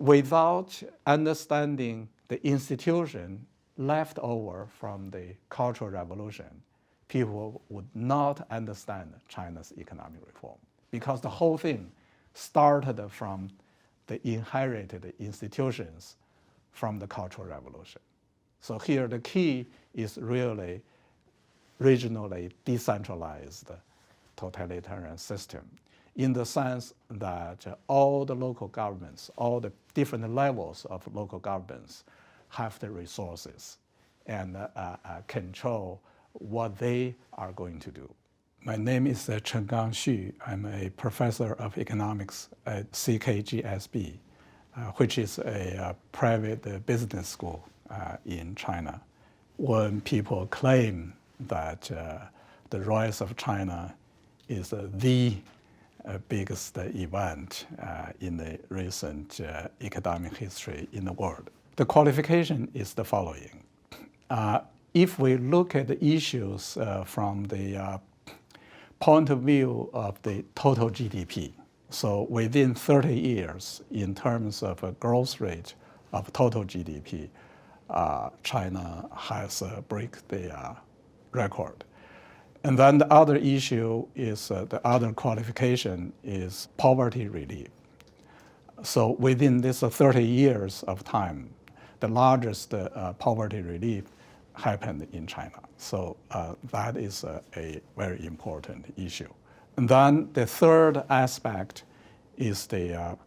without understanding the institution left over from the Cultural Revolution, people would not understand China's economic reform, because the whole thing started from the inherited institutions from the Cultural Revolution. So here the key is really regionally decentralized totalitarian system, in the sense that all the local governments, all the different levels of local governments have the resources and control what they are going to do. My name is Chenggang Xu. I'm a professor of economics at CKGSB, which is a private business school in China. When people claim that the rise of China is the biggest event in the recent economic history in the world, the qualification is the following. If we look at the issues from the point of view of the total GDP, so within 30 years, in terms of a growth rate of total GDP, China has break the record. And then the other issue is, the other qualification is poverty relief. So within this 30 years of time, the largest poverty relief happened in China. So that is a very important issue. And then the third aspect is the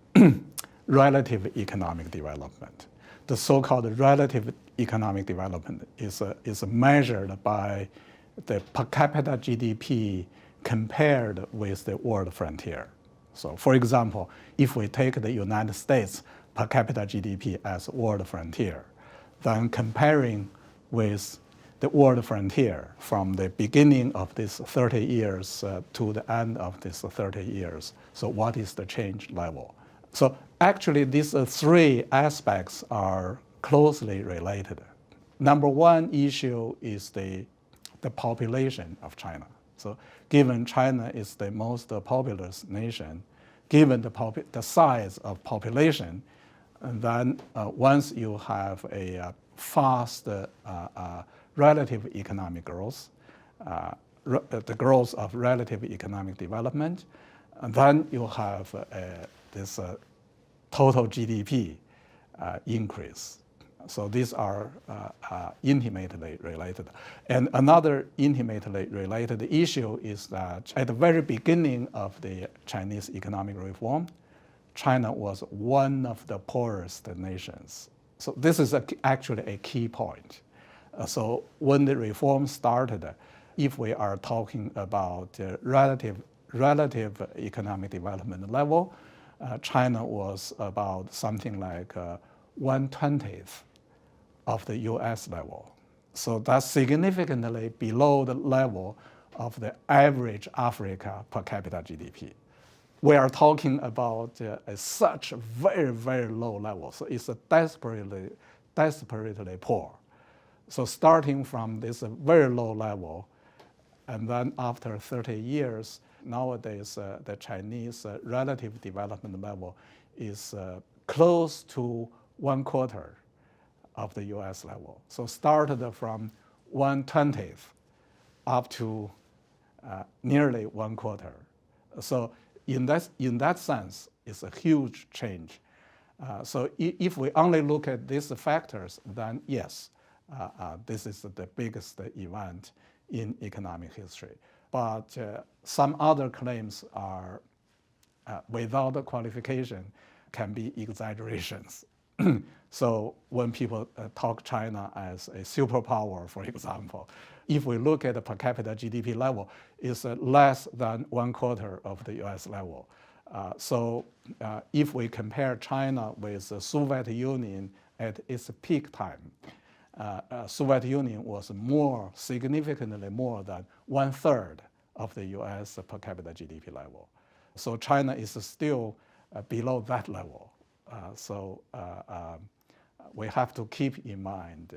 relative economic development. The so-called relative economic development is measured by the per capita GDP compared with the world frontier. So for example, if we take the United States per capita GDP as world frontier, then comparing with the world frontier from the beginning of this 30 years to the end of this 30 years, so what is the change level? So actually these three aspects are closely related. Number one issue is the population of China. So given China is the most populous nation, given the size of population, and then once you have a fast relative economic growth, the growth of relative economic development, and then you have this total GDP increase. So these are intimately related. And another intimately related issue is that at the very beginning of the Chinese economic reform, China was one of the poorest nations. So this is actually a key point. So when the reform started, if we are talking about relative economic development level, China was about something like 1/20th of the US level. So that's significantly below the level of the average Africa per capita GDP. We are talking about such a very, very low level. So it's a desperately poor. So starting from this very low level, and then after 30 years, nowadays the Chinese relative development level is close to 1/4 of the US level. So started from 1/20th up to nearly 1/4. So in that sense, it's a huge change. So if we only look at these factors, then yes, this is the biggest event in economic history. But some other claims are, without the qualification, can be exaggerations. So when people talk China as a superpower, for example, if we look at the per capita GDP level, it's less than 1/4 of the US level. So if we compare China with the Soviet Union at its peak time, Soviet Union was significantly more than 1/3 of the US per capita GDP level. So China is still below that level. So we have to keep in mind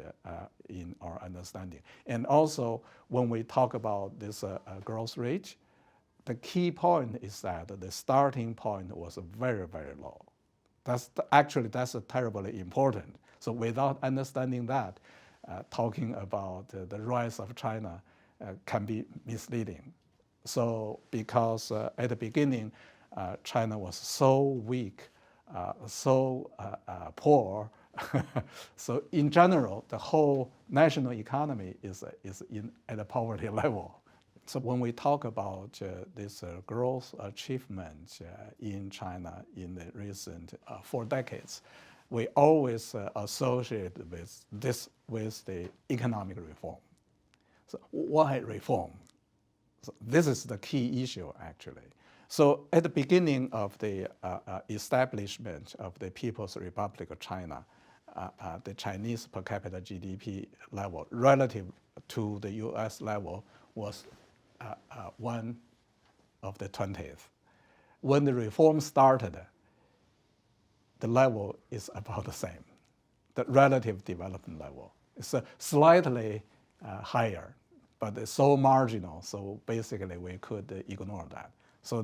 in our understanding. And also, when we talk about this growth rate, the key point is that the starting point was very, very low. That's terribly important. So without understanding that, talking about the rise of China can be misleading. So because at the beginning, China was so weak, so poor, so in general, the whole national economy is at a poverty level. So when we talk about this growth achievement in China in the recent 4 decades, we always associate with the economic reform. So why reform? So this is the key issue, actually. So at the beginning of the establishment of the People's Republic of China, the Chinese per capita GDP level relative to the US level was 1 of the 20th. When the reform started, the level is about the same. The relative development level is slightly higher, but it's so marginal, so basically we could ignore that. So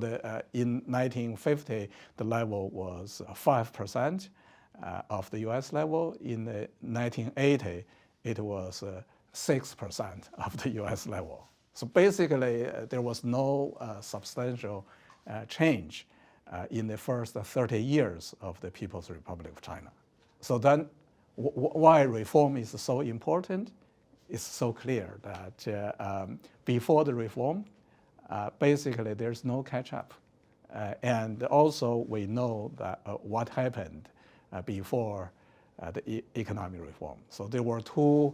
in 1950, the level was 5% of the US level. In 1980, it was 6% of the US level. So basically, there was no substantial change in the first 30 years of the People's Republic of China. So then why reform is so important? It's so clear that before the reform, basically there's no catch-up. And also we know that what happened before the economic reform. So there were 2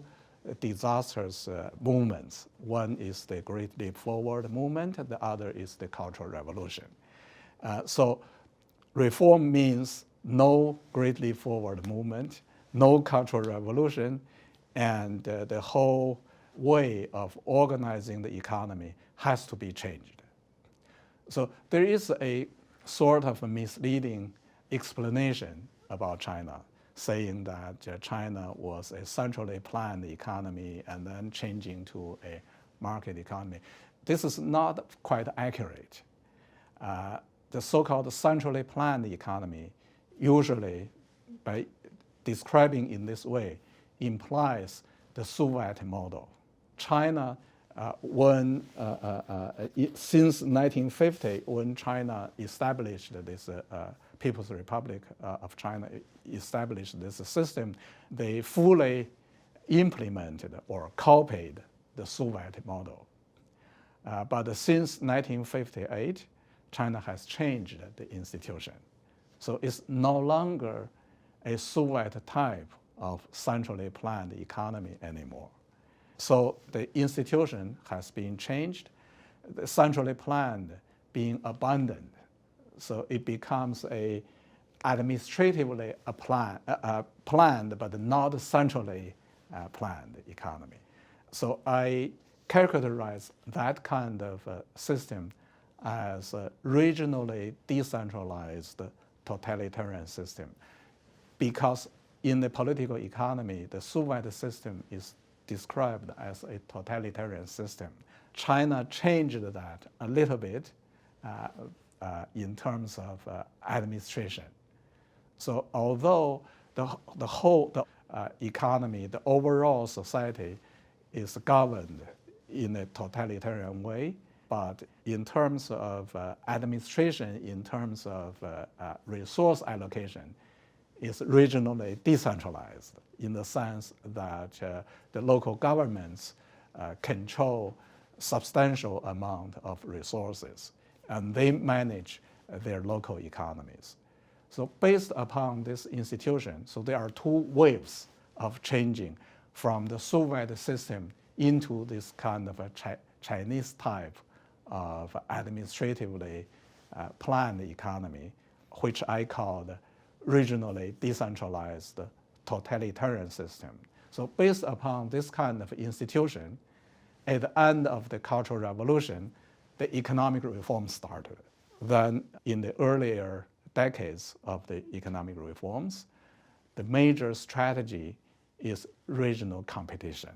disastrous movements. One is the Great Leap Forward movement, and the other is the Cultural Revolution. So reform means no Great Leap Forward movement, no Cultural Revolution, and the whole way of organizing the economy has to be changed. So there is a sort of a misleading explanation about China, saying that China was a centrally planned economy and then changing to a market economy. This is not quite accurate. The so-called centrally planned economy, usually by describing in this way, implies the Soviet model. China, since 1950, when China established this People's Republic of China, established this system, they fully implemented or copied the Soviet model. But since 1958, China has changed the institution. So it's no longer a Soviet type of centrally planned economy anymore. So the institution has been changed, the centrally planned being abandoned. So it becomes a administratively planned but not centrally planned economy. So I characterize that kind of system as a regionally decentralized totalitarian system, because in the political economy, the Soviet system is described as a totalitarian system. China changed that a little bit in terms of administration. So although the whole economy, the overall society is governed in a totalitarian way, but in terms of administration, in terms of resource allocation, is regionally decentralized in the sense that the local governments control substantial amount of resources, and they manage their local economies. So based upon this institution, so there are 2 waves of changing from the Soviet system into this kind of a Chinese type of administratively planned economy, which I call the regionally decentralized totalitarian system. So based upon this kind of institution, at the end of the Cultural Revolution, the economic reform started. Then in the earlier decades of the economic reforms, the major strategy is regional competition.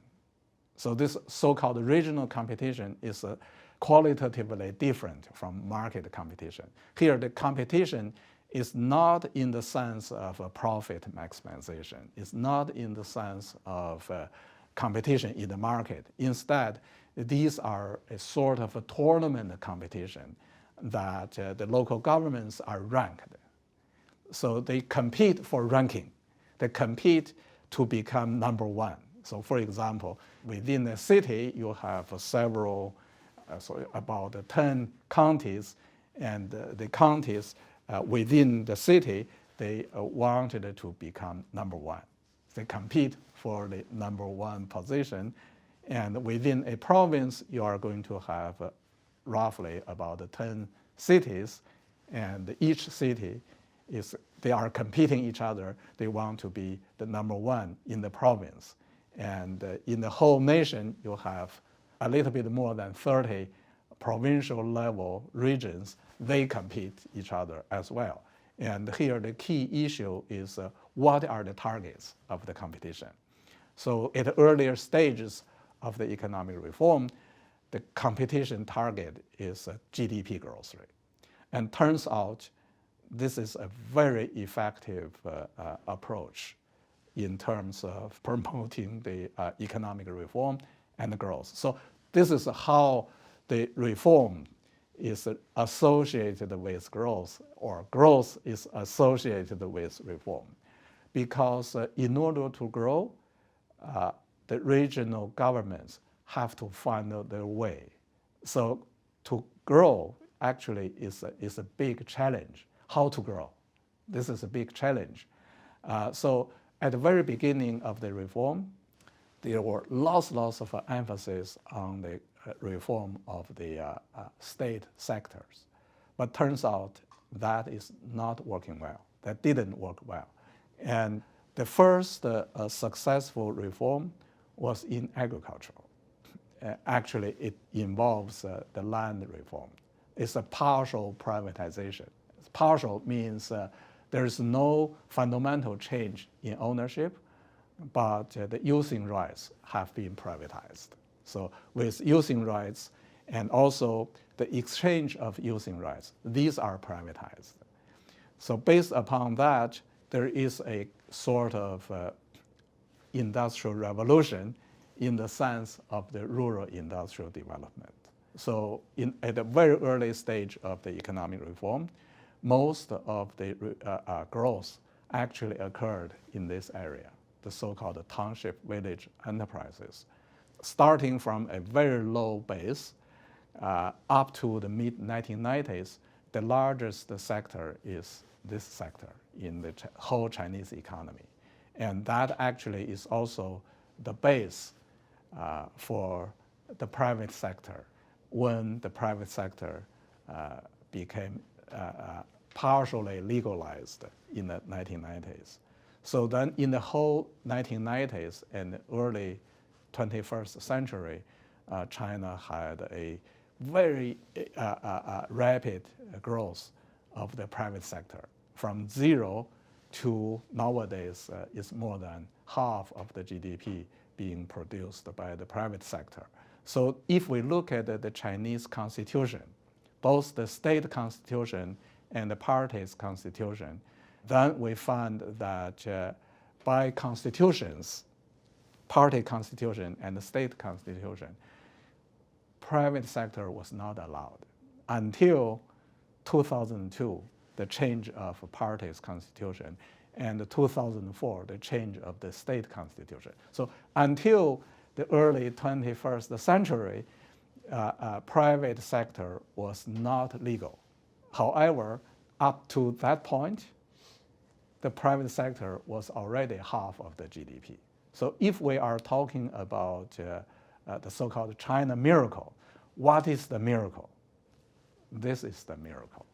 So this so-called regional competition is qualitatively different from market competition. Here, the competition is not in the sense of a profit maximization. It's not in the sense of competition in the market. Instead, these are a sort of a tournament competition that the local governments are ranked. So they compete for ranking. They compete to become number one. So for example, within a city, you have several, about 10 counties, and the counties within the city, they wanted to become number one. They compete for the number one position. And within a province, you are going to have roughly about 10 cities, and each city they are competing each other. They want to be the number one in the province. And in the whole nation, you have a little bit more than 30 provincial level regions. They compete each other as well. And here the key issue is what are the targets of the competition? So at earlier stages of the economic reform, the competition target is GDP growth rate. And turns out this is a very effective approach in terms of promoting the economic reform and growth. So this is how the reform is associated with growth, or growth is associated with reform. Because in order to grow, the regional governments have to find their way. So to grow actually is a big challenge. How to grow? This is a big challenge. So at the very beginning of the reform, there were lots of emphasis on the reform of the state sectors. But turns out that is not working well. That didn't work well. And the first successful reform was in agriculture. Actually, it involves the land reform. It's a partial privatization. Partial means there is no fundamental change in ownership, but the using rights have been privatized. So with using rights and also the exchange of using rights, these are privatized. So based upon that, there is a sort of industrial revolution in the sense of the rural industrial development. So at the very early stage of the economic reform, most of the growth actually occurred in this area, the so-called township village enterprises. Starting from a very low base up to the mid-1990s, the largest sector is this sector in the whole Chinese economy. And that actually is also the base for the private sector when the private sector became partially legalized in the 1990s. So then in the whole 1990s and early 21st century, China had a very rapid growth of the private sector. From zero to nowadays, it's more than half of the GDP being produced by the private sector. So if we look at the Chinese constitution, both the state constitution and the party's constitution, then we find that by constitutions, party constitution and the state constitution, private sector was not allowed until 2002, the change of party's constitution, and 2004, the change of the state constitution. So until the early 21st century, private sector was not legal. However, up to that point, the private sector was already half of the GDP. So if we are talking about the so-called China miracle, what is the miracle? This is the miracle.